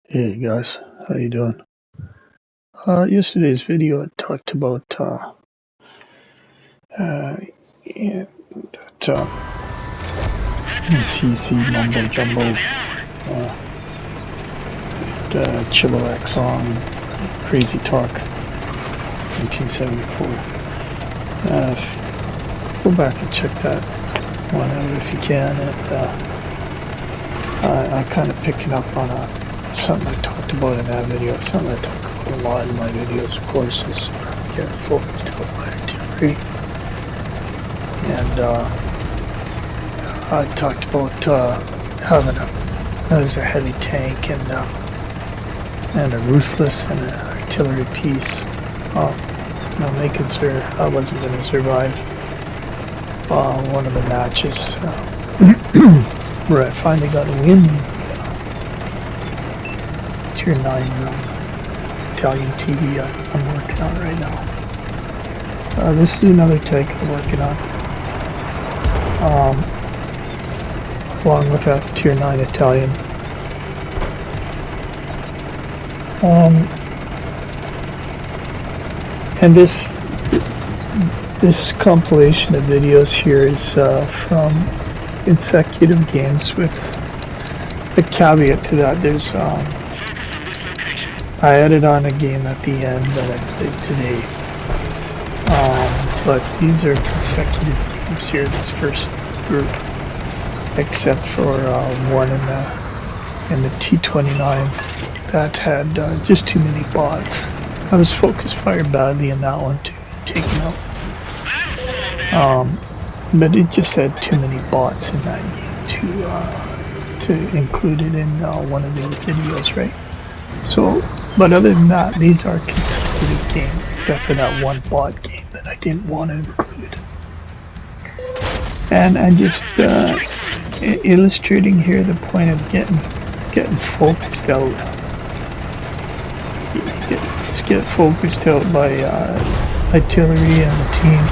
Hey guys, how you doing? Yesterday's video I talked about uh, yeah, that CC mumbo jumbo, Chilliwack song, Crazy Talk, 1974. Go back and check that one out if you can. I'm kind of picking up on something I talked about in that video. Something I talk about a lot in my videos, of course, is getting focused out by artillery. And I talked about having a heavy tank and a ruthless and an artillery piece. Making sure I wasn't going to survive one of the matches where I finally got a win. Tier 9 Italian TV I'm working on right now. This is another tank I'm working on. Along with that Tier 9 Italian. And this compilation of videos here is from Consecutive Games, with a caveat to that. There's I added on a game at the end that I played today, but these are consecutive games here, this first group, except for one in the T29 that had just too many bots. I was focus fired badly in that one too, taken out. But it just had too many bots in that game to include it in one of the videos, right? So, but other than that, these are consecutive games, except for that one bot game that I didn't want to include. And I'm just illustrating here the point of getting focused out. Just get focused out by artillery and the team.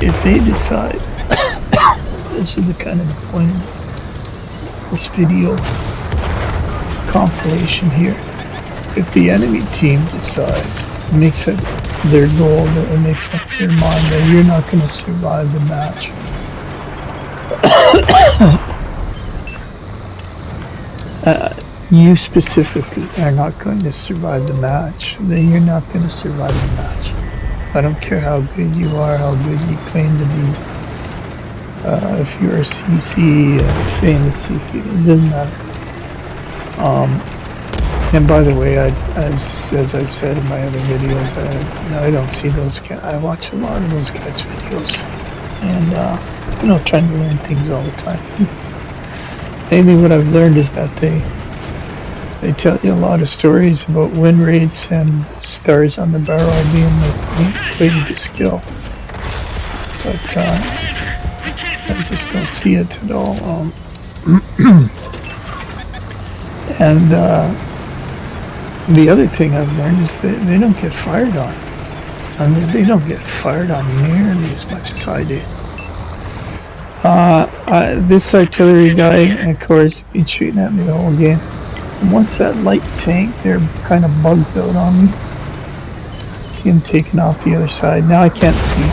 If they decide, this is the kind of the point of this video compilation here. If the enemy team decides, makes it their goal, that it makes up their mind that you're not going to survive the match, you specifically are not going to survive the match, then you're not going to survive the match. I don't care how good you are, how good you claim to be. If you're a CC, a famous CC, it doesn't matter. And by the way, as I've said in my other videos, I don't see those guys. I watch a lot of those guys' videos, and trying to learn things all the time. Mainly what I've learned is that they tell you a lot of stories about win rates and stars on the barrel being the way to skill. But I just don't see it at all. And the other thing I've learned is that they don't get fired on. I mean, they don't get fired on nearly as much as I do. This artillery guy, of course, been shooting at me the whole game. And once that light tank there kind of bugs out on me, see him taking off the other side. Now I can't see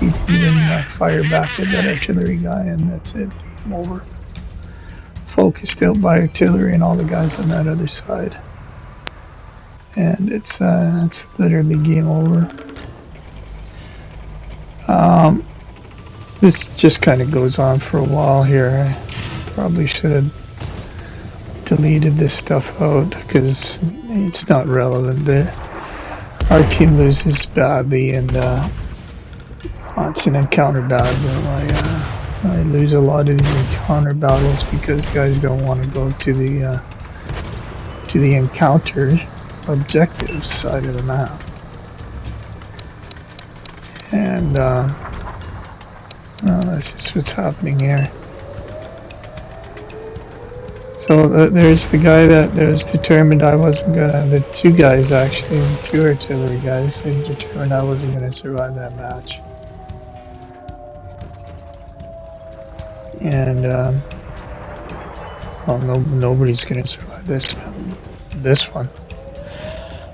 to even fire back at that artillery guy, and that's it. Game over. Focused out by artillery and all the guys on that other side. And it's literally game over. This just kind of goes on for a while here. I probably should have deleted this stuff out because it's not relevant. Our team loses badly, and it's an encounter battle. I lose a lot of these encounter battles because guys don't want to go to the encounter objective side of the map. And that's just what's happening here. So there's the guy that was determined I wasn't gonna, the two guys actually, the two artillery guys, they determined I wasn't gonna survive that match. And Well, nobody's gonna survive this one.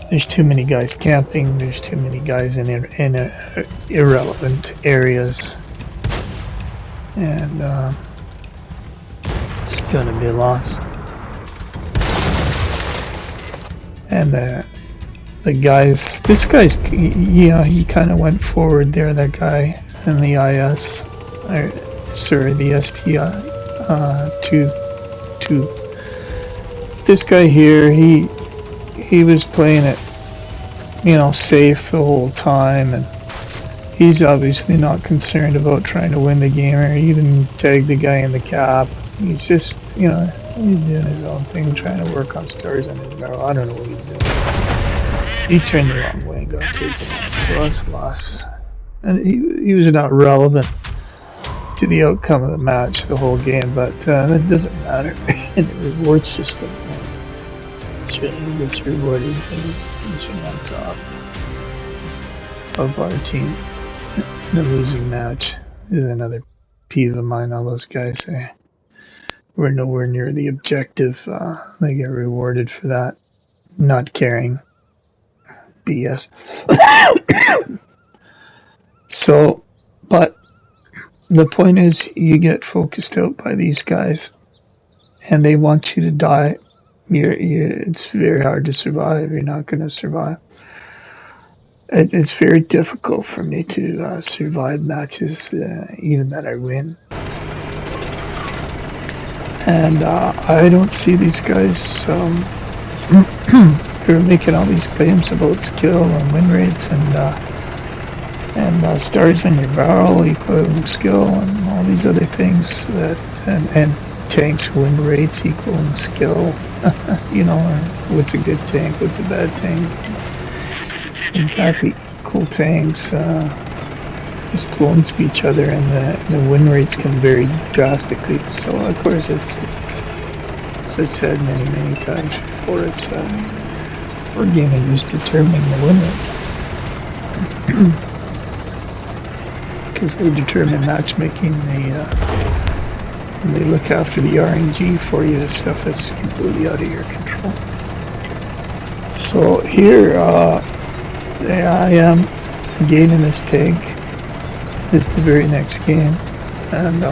There's too many guys camping. There's too many guys in irrelevant areas, and it's gonna be a loss. And the guys, this guy's, he kind of went forward there. That guy in the IS, sorry, the STI 2. This guy here, he was playing it, safe the whole time, and he's obviously not concerned about trying to win the game or even tag the guy in the cap. He's just, he's doing his own thing, trying to work on stars on his barrel. I don't know what he's doing. He turned the wrong way and got taken out, so that's a loss. And he was not relevant to the outcome of the match, the whole game, but that doesn't matter in the reward system. He gets rewarded for finishing on top of our team. The losing match is another peeve of mine. All those guys say we're nowhere near the objective. They get rewarded for that. Not caring. BS. So, but the point is, you get focused out by these guys, and they want you to die. It's very hard to survive. You're not going to survive. It's very difficult for me to survive matches, even that I win. And I don't see these guys. They're making all these claims about skill and win rates and stars in your barrel equaling skill and all these other things and tanks win rates equaling skill. What's a good tank, what's a bad tank. Exactly, cool tanks just clones of each other, and the win rates can vary drastically. So of course it's as I said many times before, it's we're gaming is determining the win rates. Because they determine matchmaking, they look after the RNG for you, the stuff that's completely out of your control. So here, I am gaining this tank. This is the very next game, and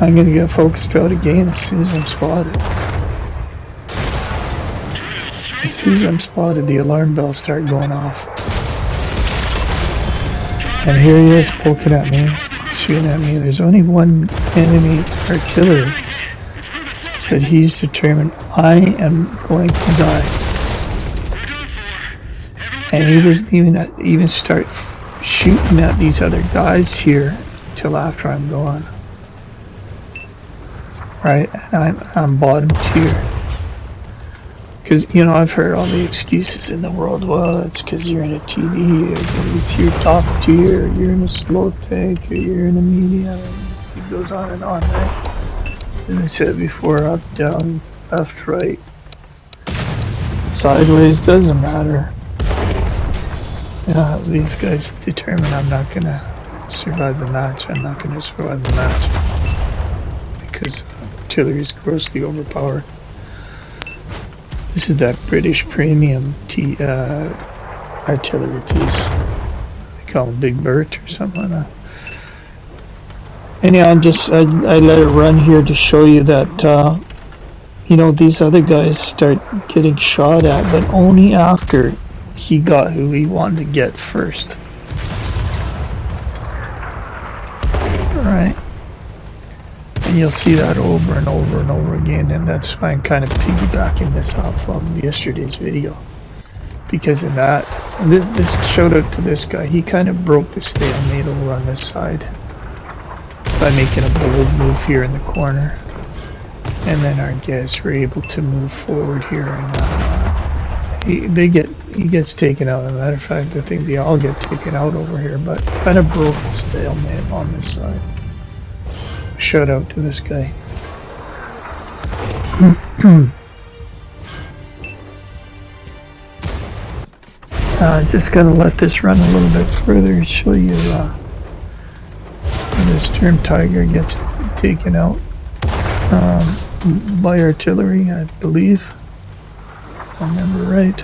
I'm gonna get focused out again as soon as I'm spotted. As soon as I'm spotted, the alarm bells start going off. And here he is poking at me, shooting at me. There's only one enemy artillery, but he's determined I am going to die. And he doesn't even start shooting at these other guys here till after I'm gone. Right, and I'm bottom tier. Because, I've heard all the excuses in the world. Well, it's because you're in a TV, or it's your top tier, or you're in a slow tank, or you're in a medium, and it goes on and on, right? As I said before, up, down, left, right, sideways, doesn't matter. These guys determine I'm not going to survive the match. I'm not going to survive the match. Because artillery is grossly overpowered. This is that British premium artillery piece. They call them Big Bert or something like that. Anyhow, I let it run here to show you that, these other guys start getting shot at, but only after he got who he wanted to get first. Alright. And you'll see that over and over and over again, and that's why I'm kind of piggybacking this off of yesterday's video. Because of that, this shout out to this guy, he kind of broke the stalemate over on this side by making a bold move here in the corner. And then our guys were able to move forward here, and he gets taken out. As a matter of fact, I think they all get taken out over here, but kind of broke the stalemate on this side. Shout out to this guy. Just gotta let this run a little bit further and show you when this Sturm Tiger gets taken out. by artillery, I believe. If I remember right.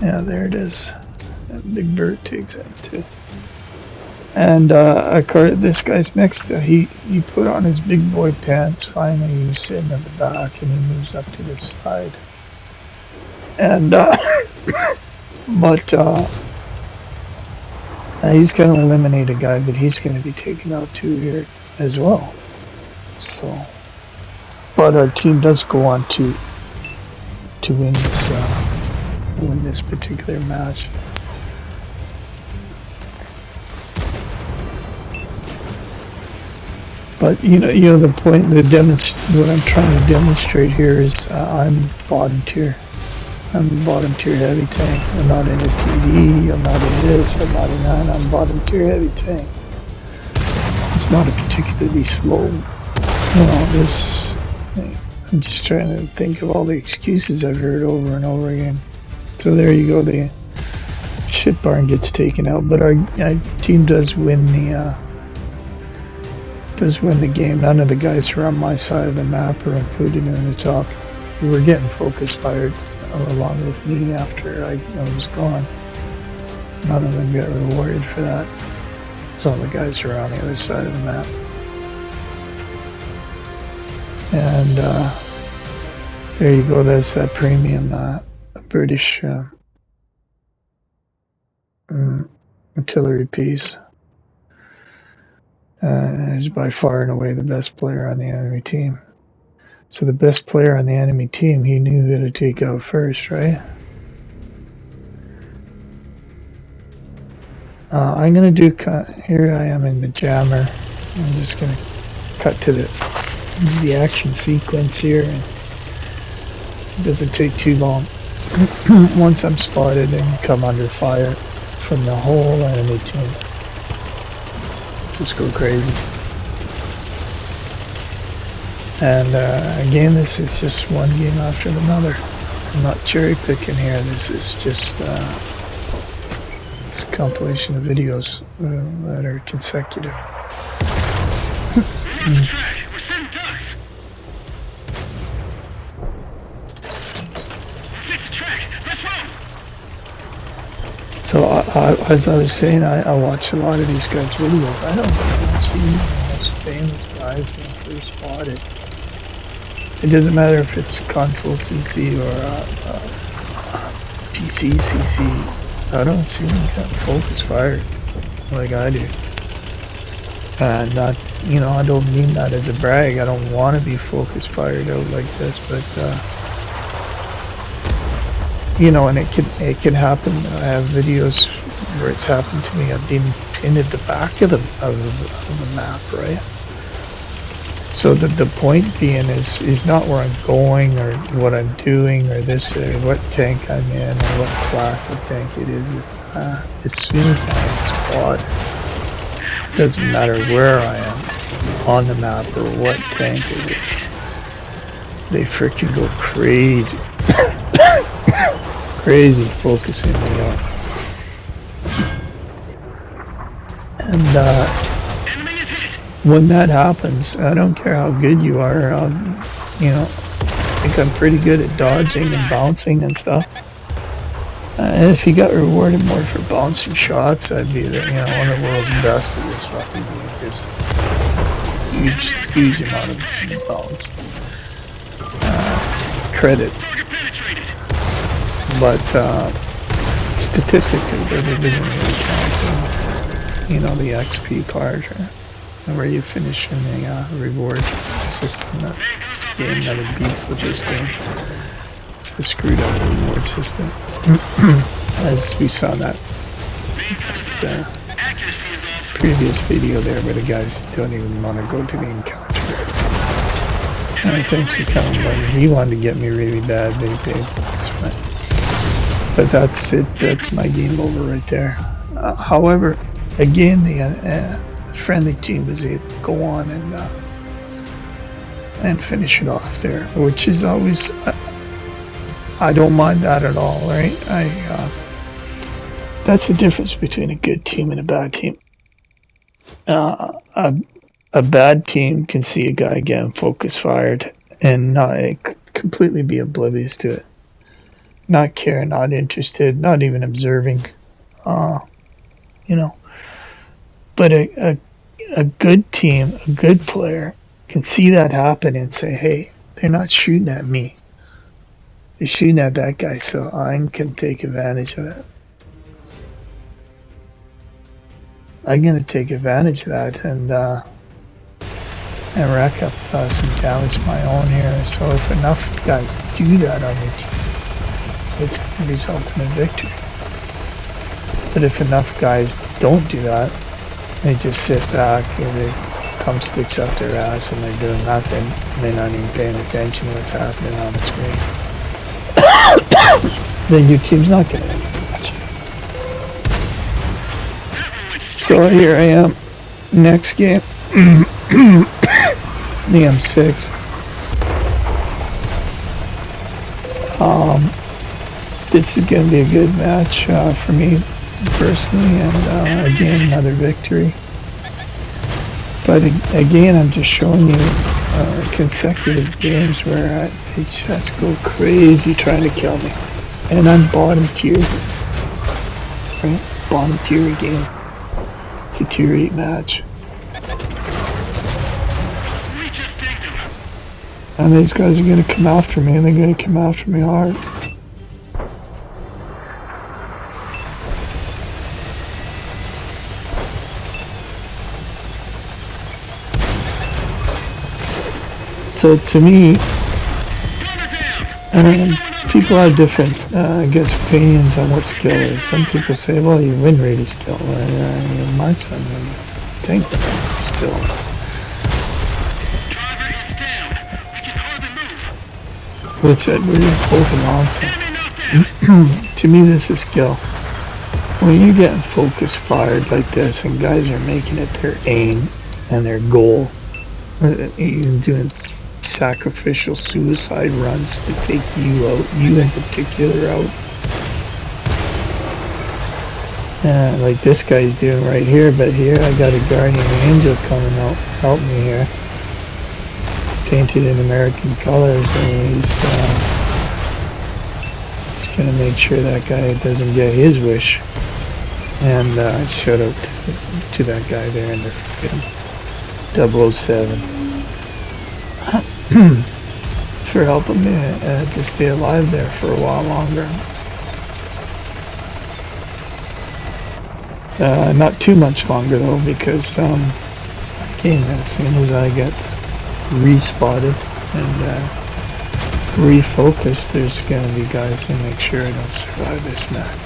Yeah, there it is. That Big Bird takes that too. And this guy's next to he put on his big boy pants. Finally, he was sitting at the back, and he moves up to the side. And but he's going to eliminate a guy, but he's going to be taken out too here as well. So, but our team does go on to win this particular match. But you know the point, what I'm trying to demonstrate here is I'm bottom tier. I'm bottom tier heavy tank. I'm not in a TD, I'm not in this, I'm not in that, I'm bottom tier heavy tank. It's not a particularly slow, I'm just trying to think of all the excuses I've heard over and over again. So there you go, the shit barn gets taken out, but our team does win the game. None of the guys who are on my side of the map are included in the top. We were getting focus fired along with me after I was gone. None of them got rewarded for that. Some of the guys who are on the other side of the map. And there you go, there's that premium British artillery piece. Is by far and away the best player on the enemy team. So the best player on the enemy team, he knew who to take out first, right? I'm gonna do here I am in the jammer. I'm just gonna cut to the action sequence here, and it doesn't take too long. Once I'm spotted and come under fire from the whole enemy team. Just go crazy. And again, this is just one game after another. I'm not cherry picking here. This is just it's a compilation of videos that are consecutive. So as I was saying, I watch a lot of these guys' videos. I don't see the most famous guys when they're spotted. It doesn't matter if it's console CC or PC CC. I don't see them get focus fired like I do. And I don't mean that as a brag. I don't want to be focus fired out like this, but and it can happen. I have videos where it's happened to me. I've been pinned at the back of the map, right? So the point being is not where I'm going or what I'm doing or this or what tank I'm in or what class of tank it is. It's as soon as I am spotted, it doesn't matter where I am on the map or what tank it is. They freaking go crazy. Crazy focusing me up. And when that happens, I don't care how good you are, I think I'm pretty good at dodging and bouncing and stuff. And if you got rewarded more for bouncing shots, I'd be one of the world's best at this fucking game. There's huge amount of bounce credit. But statistically, there isn't really counts. The XP part, where you finish in the reward system, that game that would beat with this game. It's the screwed up reward system. As we saw that previous video there, where the guys don't even want to go to the encounter. And thanks for coming, buddy. He wanted to get me really bad, baby. That's fine. But that's it. That's my game over right there. However, again, the friendly team was able to go on and finish it off there, which is always I don't mind that at all, right? That's the difference between a good team and a bad team. a bad team can see a guy getting focus fired and not completely be oblivious to it, not care, not interested, not even observing, you know. But a good team, a good player can see that happen and say, hey, they're not shooting at me. They're shooting at that guy, so I can take advantage of it. I'm going to take advantage of that and rack up some damage of my own here. So if enough guys do that on your team, it's going to result in a victory. But if enough guys don't do that, they just sit back and they thumb sticks up their ass and they're doing nothing. And they're not even paying attention to what's happening on the screen. Then your team's not going to win much. So here I am, next game, the M6. This is going to be a good match for me personally, and again, another victory. But again, I'm just showing you consecutive games where they just go crazy trying to kill me. And I'm bottom tier, right? Bottom tier again. It's a tier 8 match. And these guys are going to come after me, and they're going to come after me hard. So to me, people have different, I guess, opinions on what skill is. Some people say, well, your win rate is skill. Your marks on your tank skill. Which is both nonsense. To me, this is skill. When you're getting focus fired like this and guys are making it their aim and their goal, you're doing sacrificial suicide runs to take you out, you in particular out. Like this guy's doing right here, but here I got a guardian angel coming out, help me here. Painted in American colors, and he's gonna make sure that guy doesn't get his wish. And shout out to that guy there in the freaking 007. For helping me to stay alive there for a while longer. Not too much longer though, because again, as soon as I get respotted and refocused, there's gonna be guys to make sure I don't survive this match.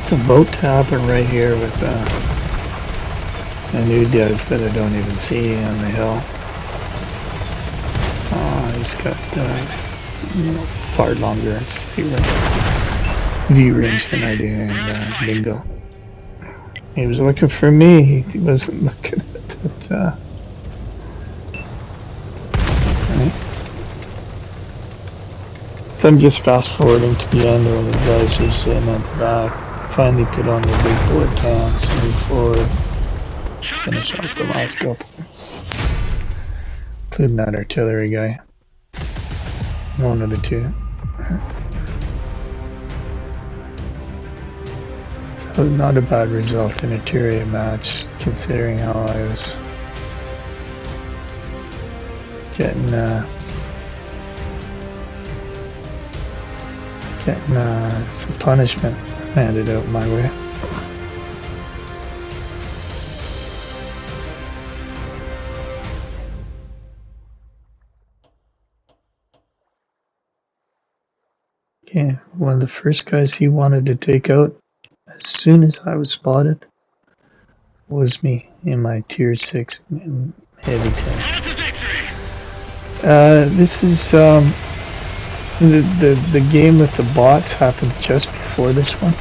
It's about to happen right here with a new Dez that I don't even see on the hill. He's got far longer view range than I do, and bingo. He was looking for me, he wasn't looking at it. Right. So I'm just fast forwarding to the end where the guys are sitting at the back, finally put on their big boy pants, move forward, finish off the last couple. Including that artillery guy. One of the two. So not a bad result in a tier 8 match, considering how I was getting some punishment handed out my way. Okay, one of the first guys he wanted to take out as soon as I was spotted was me in my tier 6 heavy tank. This is the game with the bots happened just before this one,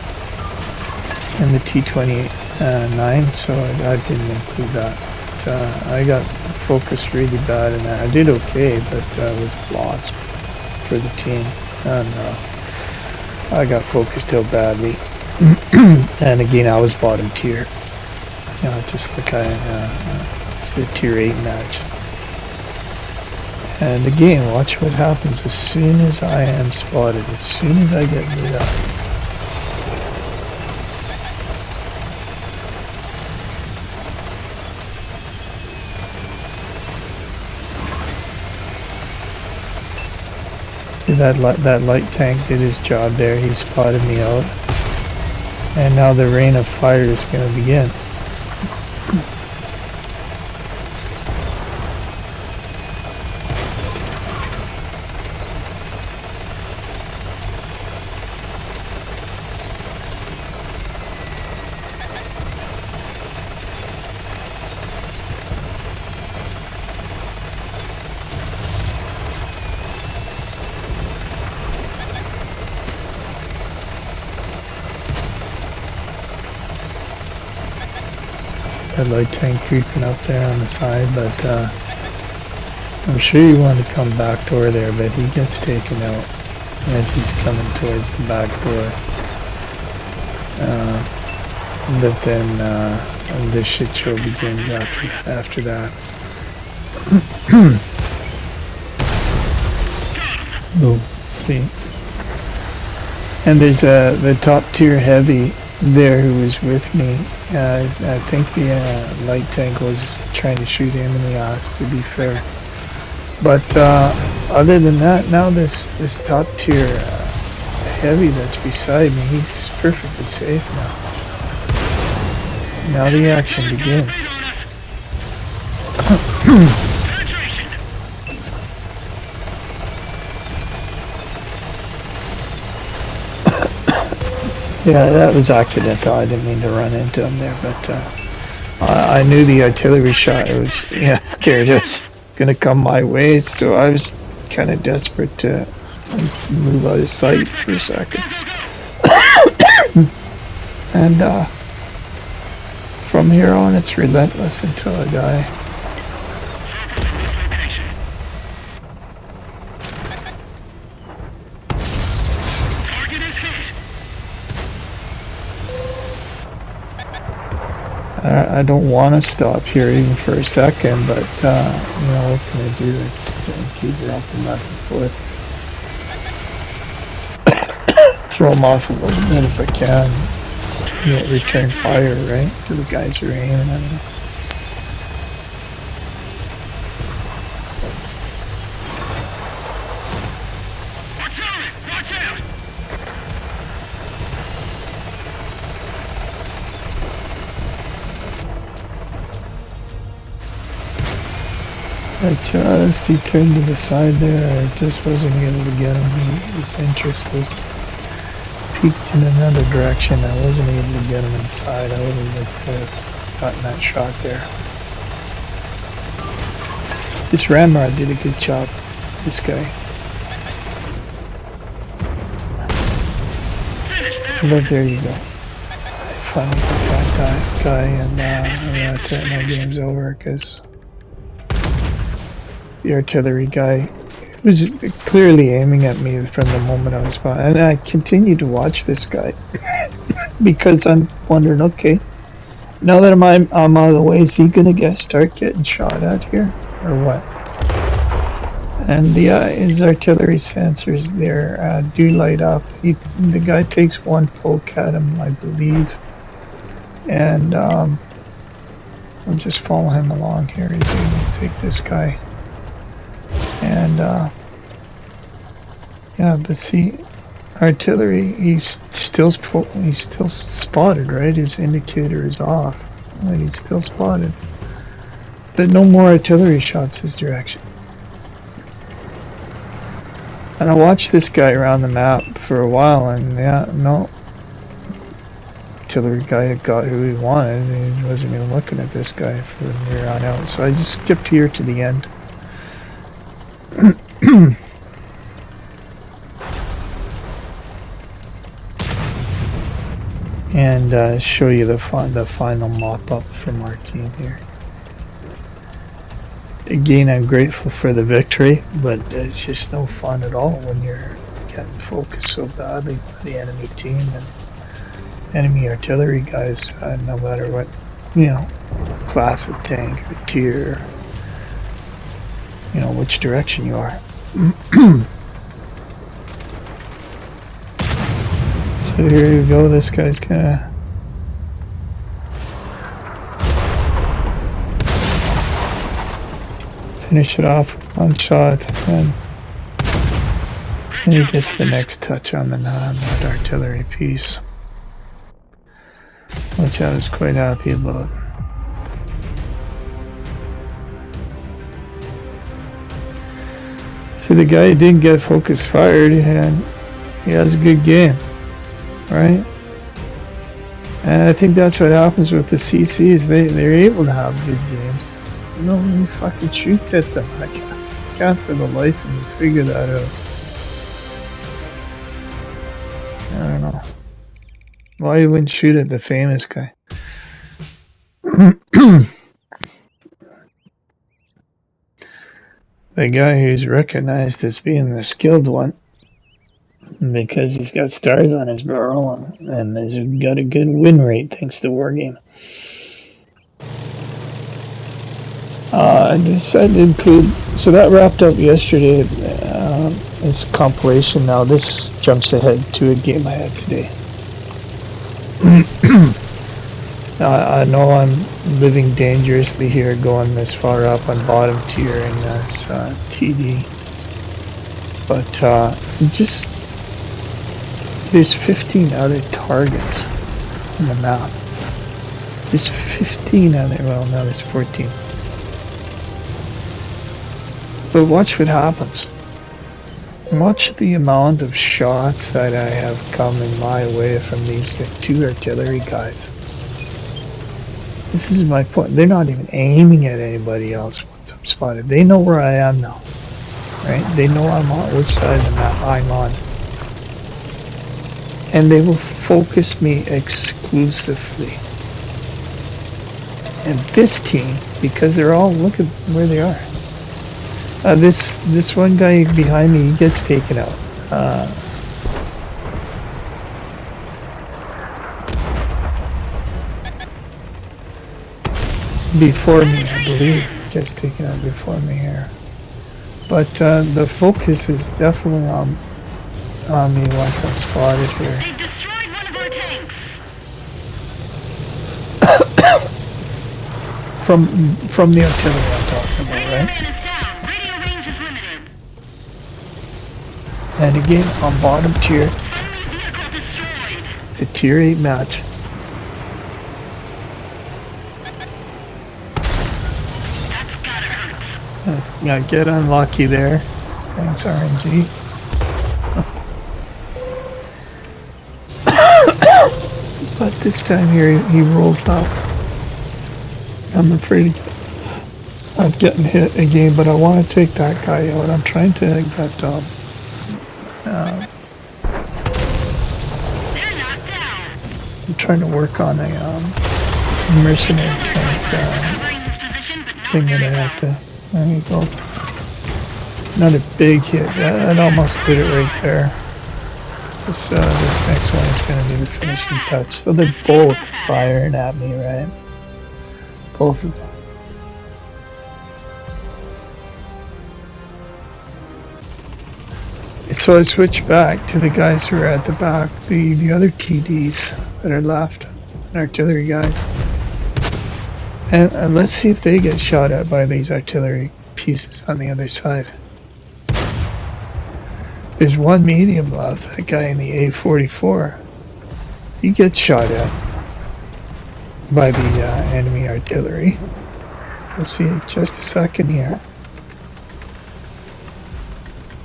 and the T-29, so I didn't include that. But, I got focused really bad, and I did okay, but was lost for the team, and I got focused out badly. And again, I was bottom tier. just like a tier 8 match. And again, watch what happens as soon as I am spotted, as soon as I get lit up. See that light tank did his job there, he spotted me out. And now the rain of fire is going to begin. That light tank creeping up there on the side, but I'm sure he wanted to come back door there, but he gets taken out as he's coming towards the back door. But then this shit show begins after that. Boom. See? And there's the top tier heavy there who was with me. I think the light tank was trying to shoot him in the ass, to be fair. But other than that, now this top tier heavy that's beside me, he's perfectly safe now. Now the action begins. Yeah, that was accidental. I didn't mean to run into him there, but I knew the artillery shot was, yeah, there it is, gonna come my way, so I was kind of desperate to move out of sight for a second. And from here on, it's relentless until I die. I don't want to stop here even for a second, but you know, what can I do? I just keep rocking back and forth. Throw them off a little bit if I can. You know, return fire, right, to the guys who are aiming at me. He turned to the side there. I just wasn't able to get him. His interest was peaked in another direction. I wasn't able to get him inside. I would have liked to have gotten that shot there. This Ramrod did a good job. This guy. But there you go. I finally got that guy, and that's it. My game's over because the artillery guy was clearly aiming at me from the moment I was spotted. And I continued to watch this guy because I'm wondering, okay, now that I'm out of the way, is he gonna start getting shot at here or what? And his artillery sensors there do light up. The guy takes one poke at him, I believe, and I'll just follow him along here. He's going to take this guy. And yeah, but see, artillery, he's still spotted, right? His indicator is off. Like, he's still spotted. But no more artillery shots his direction. And I watched this guy around the map for a while, and yeah, no. Artillery guy had got who he wanted, and he wasn't even looking at this guy from here on out. So I just skipped here to the end. And show you the final mop up from our team here. Again, I'm grateful for the victory, but it's just no fun at all when you're getting focused so badly by the enemy team and enemy artillery guys, no matter what you know, class of tank or tier, you know, which direction you are. So here you go, this guy's kinda finish it off with one shot, and he gets the next touch on that artillery piece, which I was quite happy about. So the guy didn't get focus fired, and he has a good game, right? And I think that's what happens with the CCs. They're able to have good games. You know, when you fucking shoot at them, I can't for the life of me figure that out. I don't know. Why you wouldn't shoot at the famous guy? The guy who's recognized as being the skilled one, because he's got stars on his barrel and he's got a good win rate thanks to Wargame. I decided to include, so that wrapped up yesterday. It's compilation now. This jumps ahead to a game I had today. I know I'm living dangerously here, going this far up on bottom tier in this TD, but just there's 15 other targets on the map. There's 15 other, well now there's 14. But watch what happens. Watch the amount of shots that I have come in my way from these two artillery guys. This is my point. They're not even aiming at anybody else once I'm spotted. They know where I am now. Right? They know I'm on which side of the map I'm on. And they will focus me exclusively. And this team, because they're all, look at where they are. This one guy behind me, he gets taken out. Before me, I believe, gets taken out before me here. But the focus is definitely on me once I'm spotted here. They destroyed one of our tanks. From the artillery I'm talking about, right? Radio range is limited. And again, on bottom tier, it's a tier 8 match. That's gotta hurt. Yeah, get unlucky there. Thanks, RNG. But this time here, he rolled up. I'm afraid of getting hit again, but I want to take that guy out. I'm trying to get They're knocked down. I'm trying to work on a mercenary tank thing that I have to. There you go. Another big hit. That almost did it right there. This next one is going to be the finishing touch. So they're both firing at me, right? Both of them. So I switch back to the guys who are at the back, the other TDs that are left, artillery guys. And let's see if they get shot at by these artillery pieces on the other side. There's one medium left, that guy in the A44. He gets shot at by the enemy artillery. We'll see in just a second here.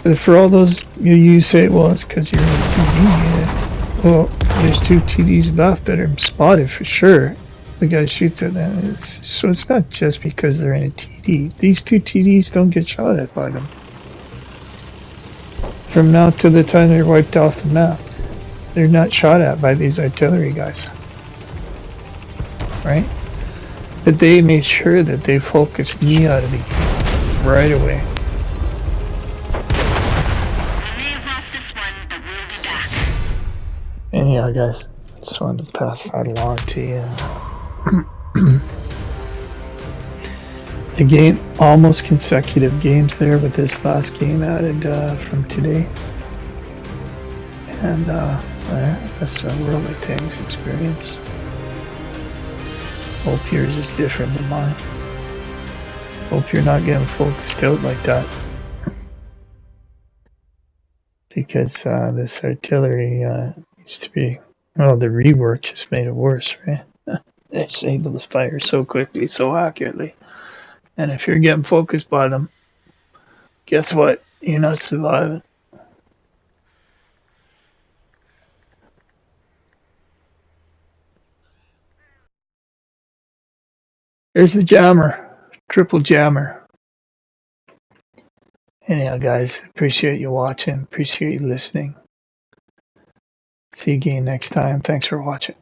But for all those you say, well, it's because you're in a TD. Well, there's two TDs left that are spotted for sure. The guy shoots at them. So it's not just because they're in a TD. These two TDs don't get shot at by them. From now to the time they're wiped off the map, they're not shot at by these artillery guys. Right? But they made sure that they focused me out of the game right away. We may have lost this one, but we'll be back. And yeah, guys, just wanted to pass that along to you. The game, almost consecutive games there with this last game added from today. And that's a World of Tanks experience. Hope yours is different than mine. Hope you're not getting focused out like that. Because this artillery used to be, well, the rework just made it worse, right? It's able to fire so quickly, so accurately. And if you're getting focused by them, guess what? You're not surviving. There's the jammer. Triple jammer. Anyhow, guys, appreciate you watching. Appreciate you listening. See you again next time. Thanks for watching.